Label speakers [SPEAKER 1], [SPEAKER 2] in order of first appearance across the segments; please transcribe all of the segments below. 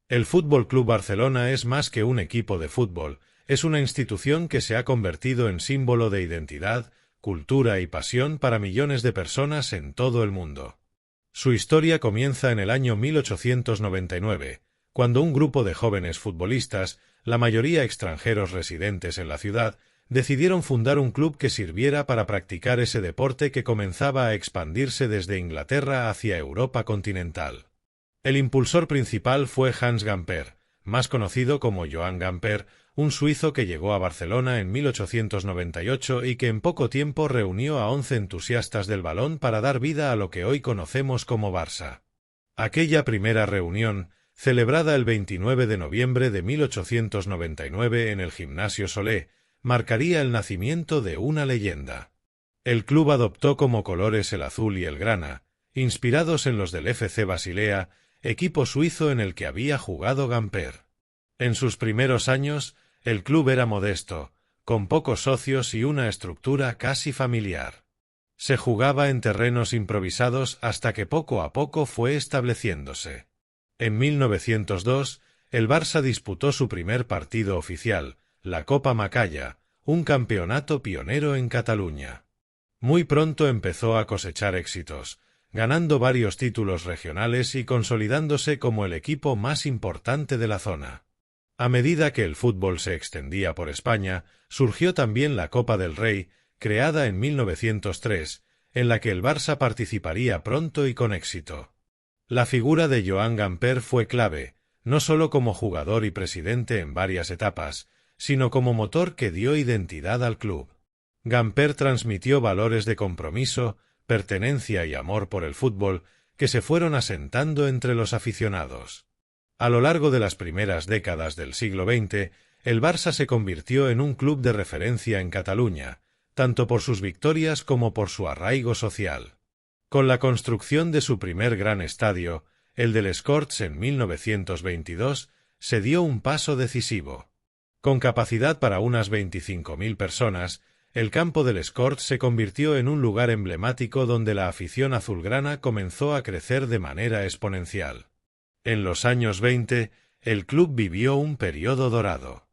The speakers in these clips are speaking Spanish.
[SPEAKER 1] El Fútbol Club Barcelona es más que un equipo de fútbol, es una institución que se ha convertido en símbolo de identidad, cultura y pasión para millones de personas en todo el mundo. Su historia comienza en el año 1899, cuando un grupo de jóvenes futbolistas, la mayoría extranjeros residentes en la ciudad, decidieron fundar un club que sirviera para practicar ese deporte que comenzaba a expandirse desde Inglaterra hacia Europa continental. El impulsor principal fue Hans Gamper, más conocido como Joan Gamper, un suizo que llegó a Barcelona en 1898 y que en poco tiempo reunió a 11 entusiastas del balón para dar vida a lo que hoy conocemos como Barça. Aquella primera reunión, celebrada el 29 de noviembre de 1899 en el Gimnasio Solé, marcaría el nacimiento de una leyenda. El club adoptó como colores el azul y el grana, inspirados en los del FC Basilea, equipo suizo en el que había jugado Gamper. En sus primeros años, el club era modesto, con pocos socios y una estructura casi familiar. Se jugaba en terrenos improvisados hasta que poco a poco fue estableciéndose. En 1902, el Barça disputó su primer partido oficial, la Copa Macaya, un campeonato pionero en Cataluña. Muy pronto empezó a cosechar éxitos, ganando varios títulos regionales y consolidándose como el equipo más importante de la zona. A medida que el fútbol se extendía por España, surgió también la Copa del Rey, creada en 1903, en la que el Barça participaría pronto y con éxito. La figura de Joan Gamper fue clave, no solo como jugador y presidente en varias etapas, sino como motor que dio identidad al club. Gamper transmitió valores de compromiso, pertenencia y amor por el fútbol que se fueron asentando entre los aficionados. A lo largo de las primeras décadas del siglo XX, el Barça se convirtió en un club de referencia en Cataluña, tanto por sus victorias como por su arraigo social. Con la construcción de su primer gran estadio, el de Les Corts en 1922, se dio un paso decisivo. Con capacidad para unas 25.000 personas, el campo de Les Corts se convirtió en un lugar emblemático donde la afición azulgrana comenzó a crecer de manera exponencial. En los años 20, el club vivió un periodo dorado.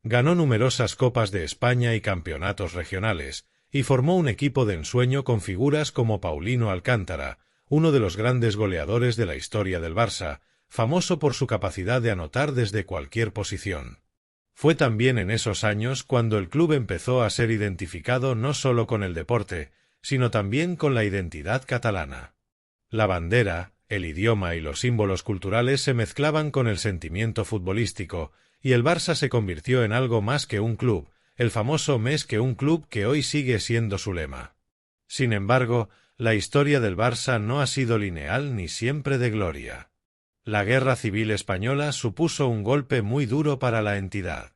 [SPEAKER 1] Ganó numerosas Copas de España y campeonatos regionales, y formó un equipo de ensueño con figuras como Paulino Alcántara, uno de los grandes goleadores de la historia del Barça, famoso por su capacidad de anotar desde cualquier posición. Fue también en esos años cuando el club empezó a ser identificado no solo con el deporte, sino también con la identidad catalana. La bandera, el idioma y los símbolos culturales se mezclaban con el sentimiento futbolístico, y el Barça se convirtió en algo más que un club, el famoso més que un club que hoy sigue siendo su lema. Sin embargo, la historia del Barça no ha sido lineal ni siempre de gloria. La Guerra Civil Española supuso un golpe muy duro para la entidad.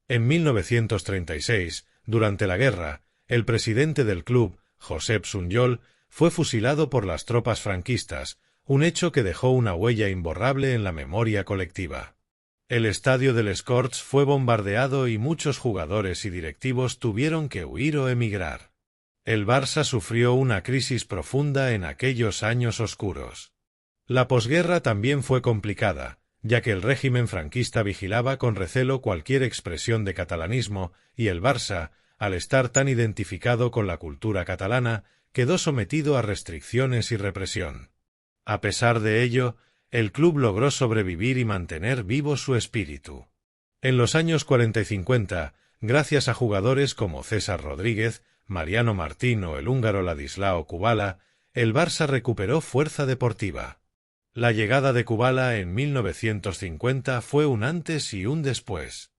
[SPEAKER 1] En 1936, durante la guerra, el presidente del club, Josep Sunyol, fue fusilado por las tropas franquistas, un hecho que dejó una huella imborrable en la memoria colectiva. El estadio de Les Corts fue bombardeado y muchos jugadores y directivos tuvieron que huir o emigrar. El Barça sufrió una crisis profunda en aquellos años oscuros. La posguerra también fue complicada, ya que el régimen franquista vigilaba con recelo cualquier expresión de catalanismo, y el Barça, al estar tan identificado con la cultura catalana, quedó sometido a restricciones y represión. A pesar de ello, el club logró sobrevivir y mantener vivo su espíritu. En los años 40 y 50, gracias a jugadores como César Rodríguez, Mariano Martín o el húngaro Ladislao Kubala, el Barça recuperó fuerza deportiva. La llegada de Kubala en 1950 fue un antes y un después.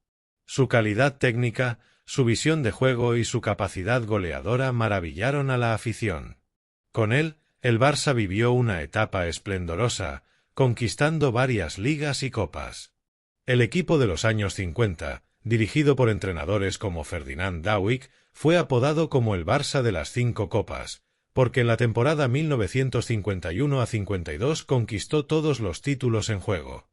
[SPEAKER 1] Su calidad técnica, su visión de juego y su capacidad goleadora maravillaron a la afición. Con él, el Barça vivió una etapa esplendorosa, conquistando varias ligas y copas. El equipo de los años 50, dirigido por entrenadores como Ferdinand Dauwijk, fue apodado como el Barça de las 5 copas, porque en la temporada 1951 a 52 conquistó todos los títulos en juego.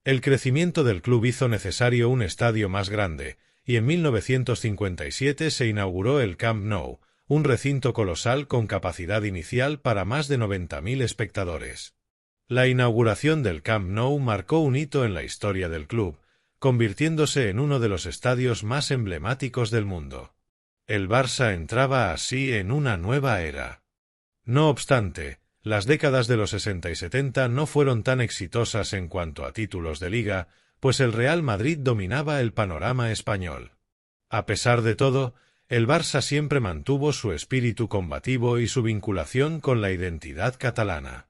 [SPEAKER 1] El crecimiento del club hizo necesario un estadio más grande, y en 1957 se inauguró el Camp Nou, un recinto colosal con capacidad inicial para más de 90.000 espectadores. La inauguración del Camp Nou marcó un hito en la historia del club, convirtiéndose en uno de los estadios más emblemáticos del mundo. El Barça entraba así en una nueva era. No obstante, las décadas de los 60 y 70 no fueron tan exitosas en cuanto a títulos de liga, pues el Real Madrid dominaba el panorama español. A pesar de todo, el Barça siempre mantuvo su espíritu combativo y su vinculación con la identidad catalana.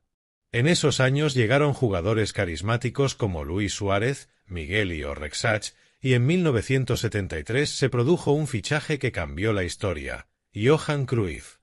[SPEAKER 1] En esos años llegaron jugadores carismáticos como Luis Suárez, Miguel o Rexach, y en 1973 se produjo un fichaje que cambió la historia: Johan Cruyff.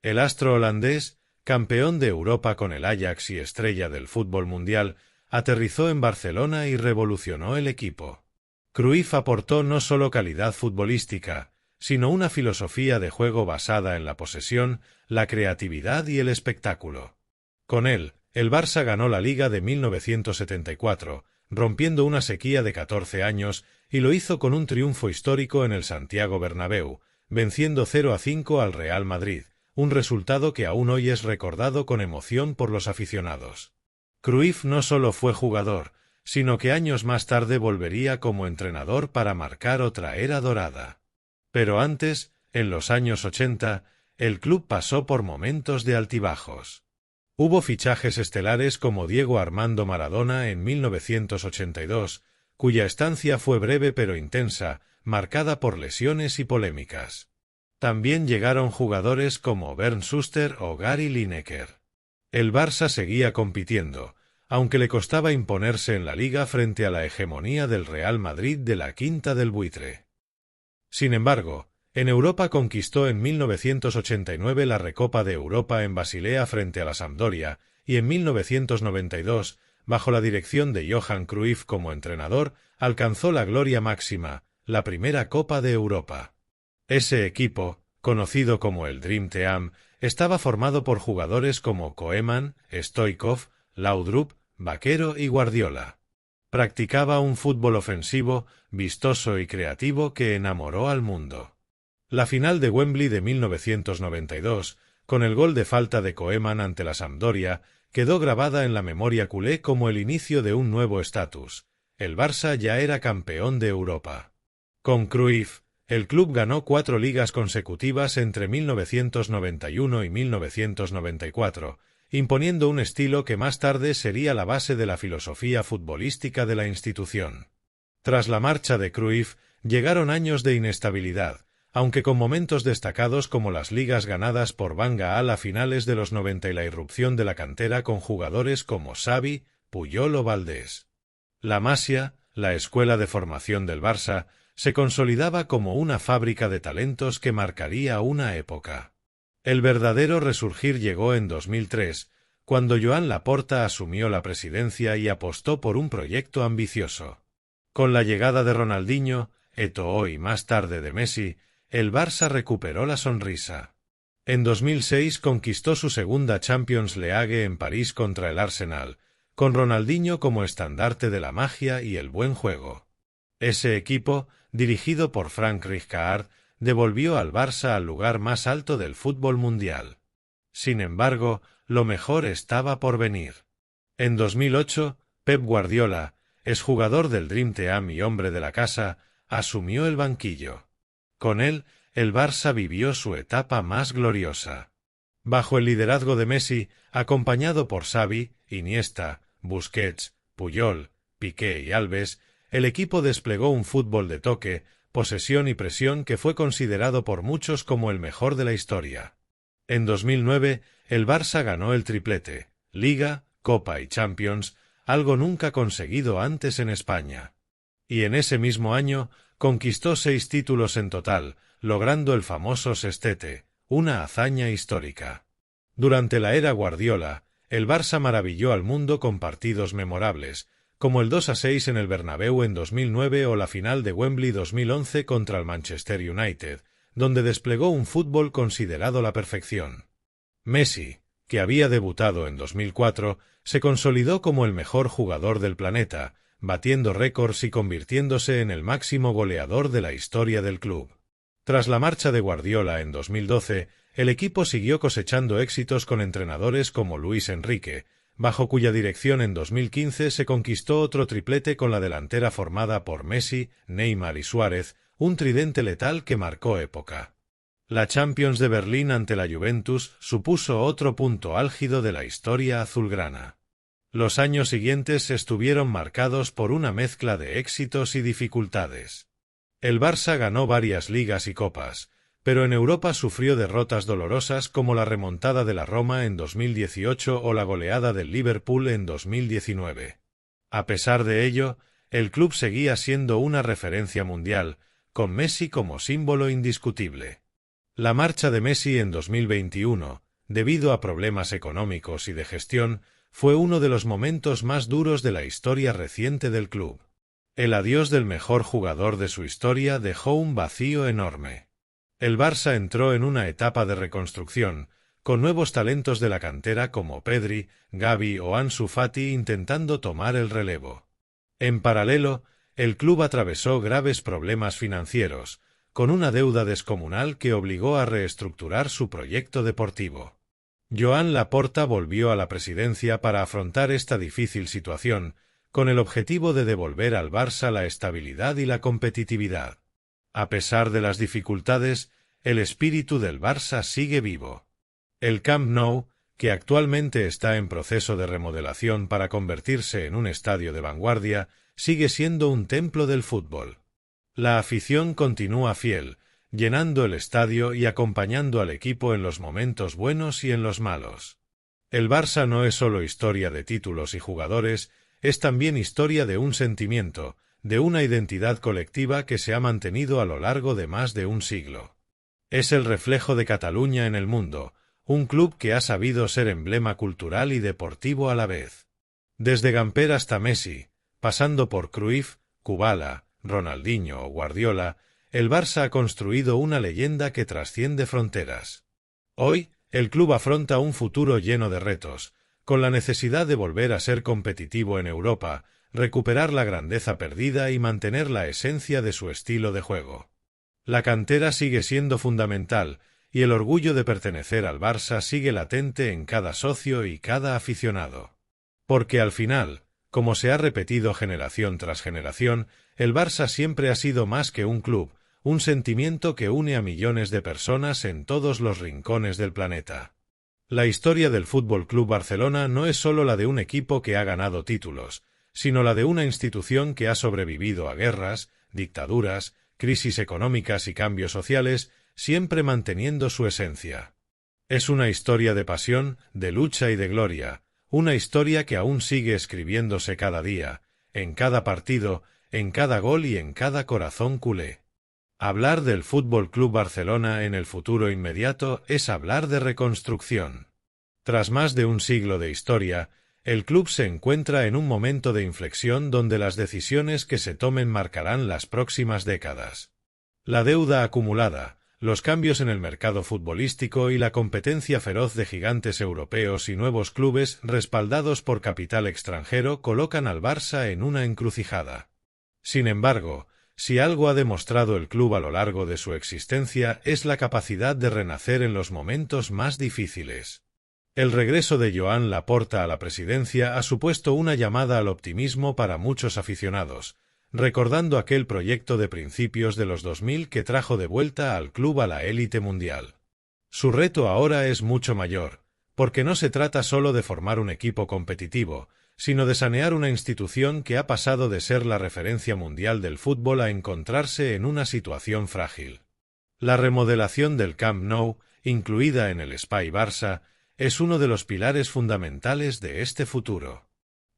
[SPEAKER 1] El astro holandés, campeón de Europa con el Ajax y estrella del fútbol mundial, aterrizó en Barcelona y revolucionó el equipo. Cruyff aportó no solo calidad futbolística, sino una filosofía de juego basada en la posesión, la creatividad y el espectáculo. Con él, el Barça ganó la Liga de 1974, rompiendo una sequía de 14 años, y lo hizo con un triunfo histórico en el Santiago Bernabéu, venciendo 0-5 al Real Madrid, un resultado que aún hoy es recordado con emoción por los aficionados. Cruyff no solo fue jugador, sino que años más tarde volvería como entrenador para marcar otra era dorada. Pero antes, en los años 80, el club pasó por momentos de altibajos. Hubo fichajes estelares como Diego Armando Maradona en 1982, cuya estancia fue breve pero intensa, marcada por lesiones y polémicas. También llegaron jugadores como Bernd Schuster o Gary Lineker. El Barça seguía compitiendo, aunque le costaba imponerse en la Liga frente a la hegemonía del Real Madrid de la Quinta del Buitre. Sin embargo, en Europa conquistó en 1989 la Recopa de Europa en Basilea frente a la Sampdoria, y en 1992, bajo la dirección de Johan Cruyff como entrenador, alcanzó la gloria máxima, la primera Copa de Europa. Ese equipo, conocido como el Dream Team, estaba formado por jugadores como Koeman, Stoichkov, Laudrup, Vaquero y Guardiola. Practicaba un fútbol ofensivo, vistoso y creativo que enamoró al mundo. La final de Wembley de 1992, con el gol de falta de Koeman ante la Sampdoria, quedó grabada en la memoria culé como el inicio de un nuevo estatus. El Barça ya era campeón de Europa. Con Cruyff, el club ganó 4 ligas consecutivas entre 1991 y 1994, imponiendo un estilo que más tarde sería la base de la filosofía futbolística de la institución. Tras la marcha de Cruyff, llegaron años de inestabilidad, aunque con momentos destacados como las ligas ganadas por Van Gaal a finales de los 90 y la irrupción de la cantera con jugadores como Xavi, Puyol o Valdés. La Masia, la escuela de formación del Barça, se consolidaba como una fábrica de talentos que marcaría una época. El verdadero resurgir llegó en 2003, cuando Joan Laporta asumió la presidencia y apostó por un proyecto ambicioso. Con la llegada de Ronaldinho, Eto'o y más tarde de Messi, el Barça recuperó la sonrisa. En 2006 conquistó su segunda Champions League en París contra el Arsenal, con Ronaldinho como estandarte de la magia y el buen juego. Ese equipo, dirigido por Frank Rijkaard, devolvió al Barça al lugar más alto del fútbol mundial. Sin embargo, lo mejor estaba por venir. En 2008, Pep Guardiola, exjugador del Dream Team y hombre de la casa, asumió el banquillo. Con él, el Barça vivió su etapa más gloriosa. Bajo el liderazgo de Messi, acompañado por Xavi, Iniesta, Busquets, Puyol, Piqué y Alves, el equipo desplegó un fútbol de toque, posesión y presión que fue considerado por muchos como el mejor de la historia. En 2009, el Barça ganó el triplete, Liga, Copa y Champions, algo nunca conseguido antes en España. Y en ese mismo año, conquistó 6 títulos en total, logrando el famoso sextete, una hazaña histórica. Durante la era Guardiola, el Barça maravilló al mundo con partidos memorables, como el 2-6 en el Bernabéu en 2009 o la final de Wembley 2011 contra el Manchester United, donde desplegó un fútbol considerado la perfección. Messi, que había debutado en 2004, se consolidó como el mejor jugador del planeta, batiendo récords y convirtiéndose en el máximo goleador de la historia del club. Tras la marcha de Guardiola en 2012, el equipo siguió cosechando éxitos con entrenadores como Luis Enrique, bajo cuya dirección en 2015 se conquistó otro triplete con la delantera formada por Messi, Neymar y Suárez, un tridente letal que marcó época. La Champions de Berlín ante la Juventus supuso otro punto álgido de la historia azulgrana. Los años siguientes estuvieron marcados por una mezcla de éxitos y dificultades. El Barça ganó varias ligas y copas, pero en Europa sufrió derrotas dolorosas como la remontada de la Roma en 2018 o la goleada del Liverpool en 2019. A pesar de ello, el club seguía siendo una referencia mundial, con Messi como símbolo indiscutible. La marcha de Messi en 2021, debido a problemas económicos y de gestión, fue uno de los momentos más duros de la historia reciente del club. El adiós del mejor jugador de su historia dejó un vacío enorme. El Barça entró en una etapa de reconstrucción, con nuevos talentos de la cantera como Pedri, Gavi o Ansu Fati intentando tomar el relevo. En paralelo, el club atravesó graves problemas financieros, con una deuda descomunal que obligó a reestructurar su proyecto deportivo. Joan Laporta volvió a la presidencia para afrontar esta difícil situación, con el objetivo de devolver al Barça la estabilidad y la competitividad. A pesar de las dificultades, el espíritu del Barça sigue vivo. El Camp Nou, que actualmente está en proceso de remodelación para convertirse en un estadio de vanguardia, sigue siendo un templo del fútbol. La afición continúa fiel, llenando el estadio y acompañando al equipo en los momentos buenos y en los malos. El Barça no es solo historia de títulos y jugadores, es también historia de un sentimiento, de una identidad colectiva que se ha mantenido a lo largo de más de un siglo. Es el reflejo de Cataluña en el mundo, un club que ha sabido ser emblema cultural y deportivo a la vez. Desde Gamper hasta Messi, pasando por Cruyff, Kubala, Ronaldinho o Guardiola, el Barça ha construido una leyenda que trasciende fronteras. Hoy, el club afronta un futuro lleno de retos, con la necesidad de volver a ser competitivo en Europa, recuperar la grandeza perdida y mantener la esencia de su estilo de juego. La cantera sigue siendo fundamental, y el orgullo de pertenecer al Barça sigue latente en cada socio y cada aficionado. Porque al final, como se ha repetido generación tras generación, el Barça siempre ha sido más que un club, un sentimiento que une a millones de personas en todos los rincones del planeta. La historia del Fútbol Club Barcelona no es solo la de un equipo que ha ganado títulos, sino la de una institución que ha sobrevivido a guerras, dictaduras, crisis económicas y cambios sociales, siempre manteniendo su esencia. Es una historia de pasión, de lucha y de gloria, una historia que aún sigue escribiéndose cada día, en cada partido, en cada gol y en cada corazón culé. Hablar del Fútbol Club Barcelona en el futuro inmediato es hablar de reconstrucción. Tras más de un siglo de historia, el club se encuentra en un momento de inflexión donde las decisiones que se tomen marcarán las próximas décadas. La deuda acumulada, los cambios en el mercado futbolístico y la competencia feroz de gigantes europeos y nuevos clubes respaldados por capital extranjero colocan al Barça en una encrucijada. Sin embargo, si algo ha demostrado el club a lo largo de su existencia es la capacidad de renacer en los momentos más difíciles. El regreso de Joan Laporta a la presidencia ha supuesto una llamada al optimismo para muchos aficionados, recordando aquel proyecto de principios de los 2000 que trajo de vuelta al club a la élite mundial. Su reto ahora es mucho mayor, porque no se trata solo de formar un equipo competitivo, sino de sanear una institución que ha pasado de ser la referencia mundial del fútbol a encontrarse en una situación frágil. La remodelación del Camp Nou, incluida en el Espai Barça, es uno de los pilares fundamentales de este futuro.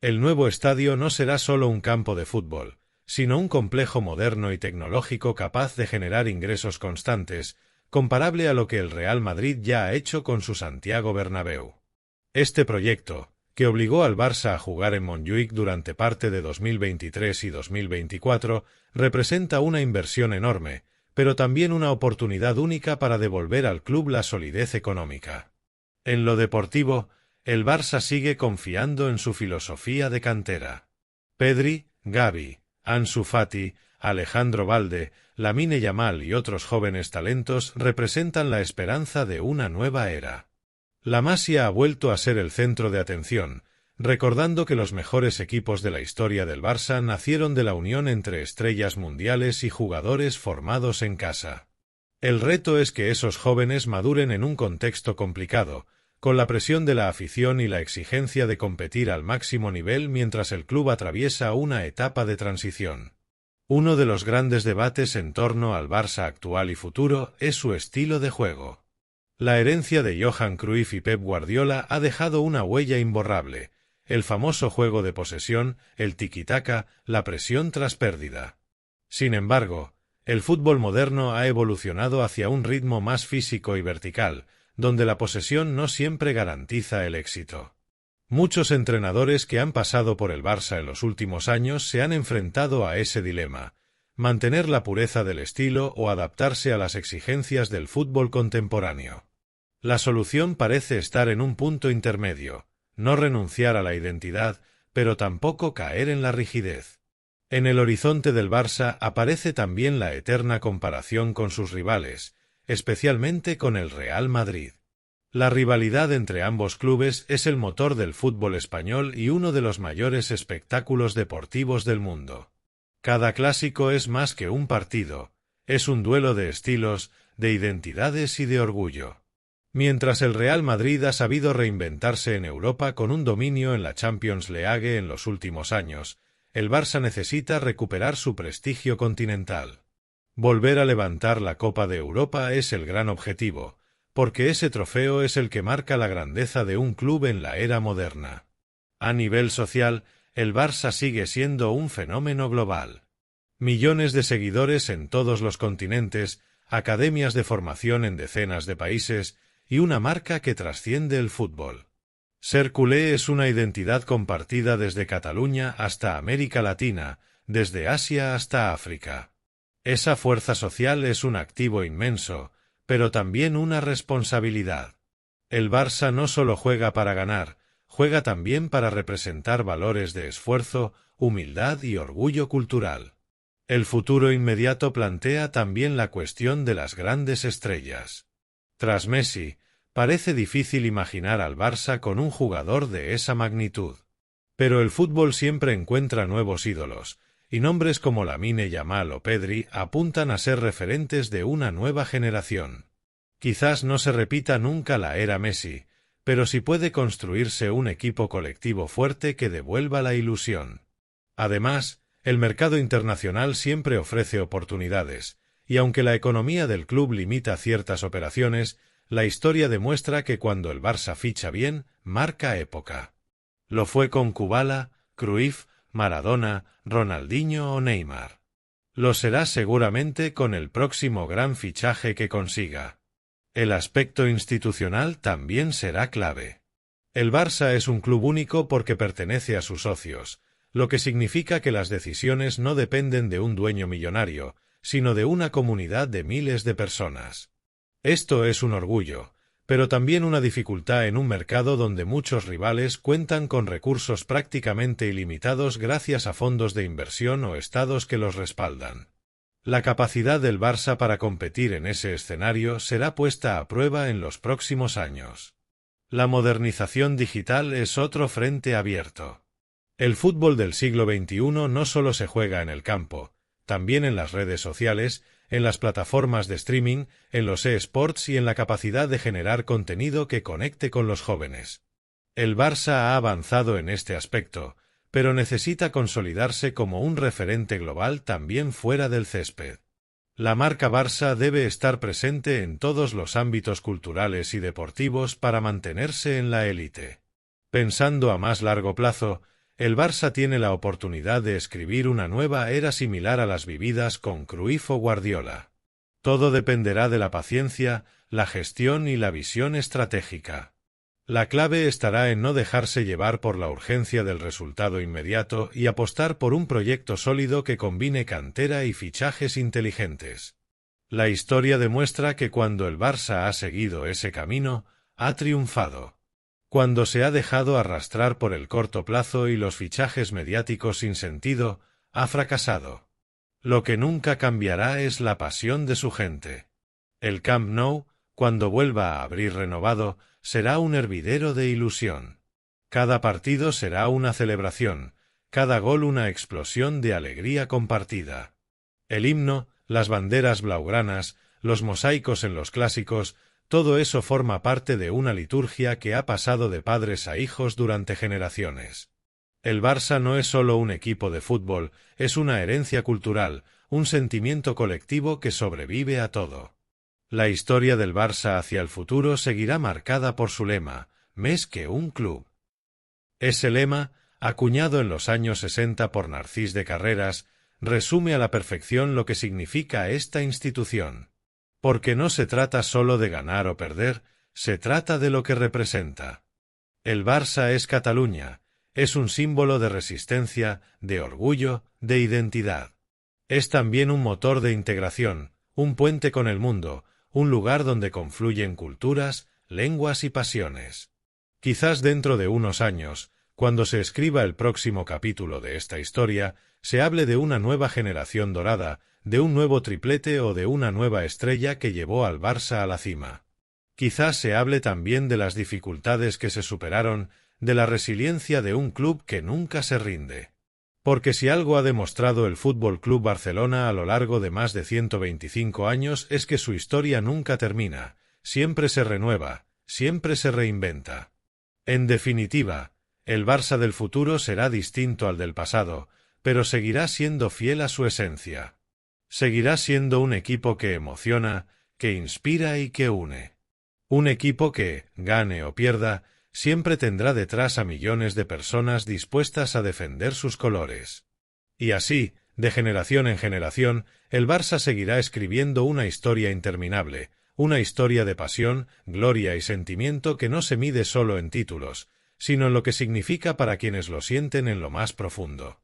[SPEAKER 1] El nuevo estadio no será solo un campo de fútbol, sino un complejo moderno y tecnológico capaz de generar ingresos constantes, comparable a lo que el Real Madrid ya ha hecho con su Santiago Bernabéu. Este proyecto, que obligó al Barça a jugar en Montjuïc durante parte de 2023 y 2024, representa una inversión enorme, pero también una oportunidad única para devolver al club la solidez económica. En lo deportivo, el Barça sigue confiando en su filosofía de cantera. Pedri, Gavi, Ansu Fati, Alejandro Balde, Lamine Yamal y otros jóvenes talentos representan la esperanza de una nueva era. La Masia ha vuelto a ser el centro de atención, recordando que los mejores equipos de la historia del Barça nacieron de la unión entre estrellas mundiales y jugadores formados en casa. El reto es que esos jóvenes maduren en un contexto complicado, con la presión de la afición y la exigencia de competir al máximo nivel mientras el club atraviesa una etapa de transición. Uno de los grandes debates en torno al Barça actual y futuro es su estilo de juego. La herencia de Johan Cruyff y Pep Guardiola ha dejado una huella imborrable: el famoso juego de posesión, el tiki-taka, la presión tras pérdida. Sin embargo, el fútbol moderno ha evolucionado hacia un ritmo más físico y vertical, donde la posesión no siempre garantiza el éxito. Muchos entrenadores que han pasado por el Barça en los últimos años se han enfrentado a ese dilema: mantener la pureza del estilo o adaptarse a las exigencias del fútbol contemporáneo. La solución parece estar en un punto intermedio: no renunciar a la identidad, pero tampoco caer en la rigidez. En el horizonte del Barça aparece también la eterna comparación con sus rivales, especialmente con el Real Madrid. La rivalidad entre ambos clubes es el motor del fútbol español y uno de los mayores espectáculos deportivos del mundo. Cada clásico es más que un partido, es un duelo de estilos, de identidades y de orgullo. Mientras el Real Madrid ha sabido reinventarse en Europa con un dominio en la Champions League en los últimos años, el Barça necesita recuperar su prestigio continental. Volver a levantar la Copa de Europa es el gran objetivo, porque ese trofeo es el que marca la grandeza de un club en la era moderna. A nivel social, el Barça sigue siendo un fenómeno global. Millones de seguidores en todos los continentes, academias de formación en decenas de países y una marca que trasciende el fútbol. Ser culé es una identidad compartida desde Cataluña hasta América Latina, desde Asia hasta África. Esa fuerza social es un activo inmenso, pero también una responsabilidad. El Barça no solo juega para ganar, juega también para representar valores de esfuerzo, humildad y orgullo cultural. El futuro inmediato plantea también la cuestión de las grandes estrellas. Tras Messi, parece difícil imaginar al Barça con un jugador de esa magnitud. Pero el fútbol siempre encuentra nuevos ídolos, y nombres como Lamine Yamal o Pedri apuntan a ser referentes de una nueva generación. Quizás no se repita nunca la era Messi, pero sí puede construirse un equipo colectivo fuerte que devuelva la ilusión. Además, el mercado internacional siempre ofrece oportunidades, y aunque la economía del club limita ciertas operaciones, la historia demuestra que cuando el Barça ficha bien, marca época. Lo fue con Kubala, Cruyff, Maradona, Ronaldinho o Neymar. Lo será seguramente con el próximo gran fichaje que consiga. El aspecto institucional también será clave. El Barça es un club único porque pertenece a sus socios, lo que significa que las decisiones no dependen de un dueño millonario, sino de una comunidad de miles de personas. Esto es un orgullo, pero también una dificultad en un mercado donde muchos rivales cuentan con recursos prácticamente ilimitados gracias a fondos de inversión o estados que los respaldan. La capacidad del Barça para competir en ese escenario será puesta a prueba en los próximos años. La modernización digital es otro frente abierto. El fútbol del siglo XXI no solo se juega en el campo, también en las redes sociales, en las plataformas de streaming, en los eSports y en la capacidad de generar contenido que conecte con los jóvenes. El Barça ha avanzado en este aspecto, pero necesita consolidarse como un referente global también fuera del césped. La marca Barça debe estar presente en todos los ámbitos culturales y deportivos para mantenerse en la élite. Pensando a más largo plazo, el Barça tiene la oportunidad de escribir una nueva era similar a las vividas con Cruyff o Guardiola. Todo dependerá de la paciencia, la gestión y la visión estratégica. La clave estará en no dejarse llevar por la urgencia del resultado inmediato y apostar por un proyecto sólido que combine cantera y fichajes inteligentes. La historia demuestra que cuando el Barça ha seguido ese camino, ha triunfado. Cuando se ha dejado arrastrar por el corto plazo y los fichajes mediáticos sin sentido, ha fracasado. Lo que nunca cambiará es la pasión de su gente. El Camp Nou, cuando vuelva a abrir renovado, será un hervidero de ilusión. Cada partido será una celebración, cada gol una explosión de alegría compartida. El himno, las banderas blaugranas, los mosaicos en los clásicos, todo eso forma parte de una liturgia que ha pasado de padres a hijos durante generaciones. El Barça no es solo un equipo de fútbol, es una herencia cultural, un sentimiento colectivo que sobrevive a todo. La historia del Barça hacia el futuro seguirá marcada por su lema, «Més que un club». Ese lema, acuñado en los años 60 por Narcís de Carreras, resume a la perfección lo que significa esta institución. Porque no se trata solo de ganar o perder, se trata de lo que representa. El Barça es Cataluña, es un símbolo de resistencia, de orgullo, de identidad. Es también un motor de integración, un puente con el mundo, un lugar donde confluyen culturas, lenguas y pasiones. Quizás dentro de unos años, cuando se escriba el próximo capítulo de esta historia, se hable de una nueva generación dorada, de un nuevo triplete o de una nueva estrella que llevó al Barça a la cima. Quizás se hable también de las dificultades que se superaron, de la resiliencia de un club que nunca se rinde. Porque si algo ha demostrado el Fútbol Club Barcelona a lo largo de más de 125 años es que su historia nunca termina, siempre se renueva, siempre se reinventa. En definitiva, el Barça del futuro será distinto al del pasado, pero seguirá siendo fiel a su esencia. Seguirá siendo un equipo que emociona, que inspira y que une. Un equipo que, gane o pierda, siempre tendrá detrás a millones de personas dispuestas a defender sus colores. Y así, de generación en generación, el Barça seguirá escribiendo una historia interminable, una historia de pasión, gloria y sentimiento que no se mide solo en títulos, sino en lo que significa para quienes lo sienten en lo más profundo.